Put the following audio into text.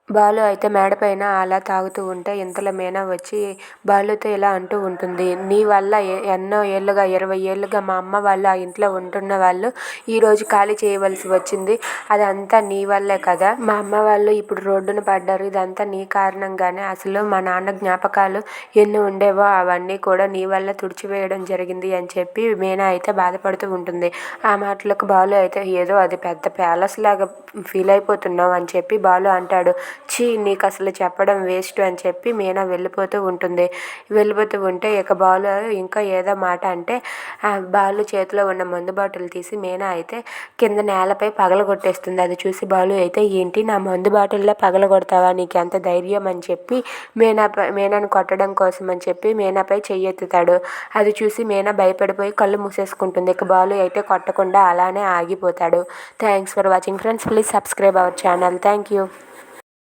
బాలు అయితే మేడపైన అలా తాగుతూ ఉంటే ఇంతలో మీనా వచ్చి బాలుతో ఇలా అంటూ ఉంటుంది. నీ వల్ల ఎన్నో ఏళ్ళుగా 20 ఏళ్ళుగా మా అమ్మ వాళ్ళు ఆ ఇంట్లో ఉంటున్న వాళ్ళు ఈరోజు ఖాళీ చేయవలసి వచ్చింది. అదంతా నీ వల్లే కదా. మా అమ్మ వాళ్ళు ఇప్పుడు రోడ్డున పడ్డారు. ఇదంతా నీ కారణంగానే. అసలు మా నాన్న జ్ఞాపకాలు ఎన్ని ఉండేవో అవన్నీ కూడా నీ వల్ల తుడిచివేయడం జరిగింది అని చెప్పి మీనా అయితే బాధపడుతూ ఉంటుంది. ఆ మాటలకు బాలు అయితే ఏదో అది పెద్ద ప్యాలెస్ లాగా ఫీల్ అయిపోతున్నావు అని చెప్పి బాలు అంటాడు. ఛీ, నీకు అసలు చెప్పడం వేస్ట్ అని చెప్పి మీనా వెళ్ళిపోతూ ఉంటుంది. వెళ్ళిపోతూ ఉంటే ఇక బాలు ఇంకా ఏదో మాట అంటే ఆ బాలు చేతిలో ఉన్న మందు బాటిల్ తీసి మీనా అయితే కింద నేలపై పగలగొట్టేస్తుంది. అది చూసి బాలు అయితే ఏంటి నా మందు బాటిల్లో పగలగొడతావా, నీకు ఎంత ధైర్యం అని చెప్పి మీనాను కొట్టడం కోసం అని చెప్పి మీనాపై చెయ్యెత్తుతాడు. అది చూసి మీనా భయపడిపోయి కళ్ళు మూసేసుకుంటుంది. ఇక బాలు అయితే కొట్టకుండా అలానే ఆగిపోతాడు. Thanks for watching friends. Please subscribe our channel. Thank you.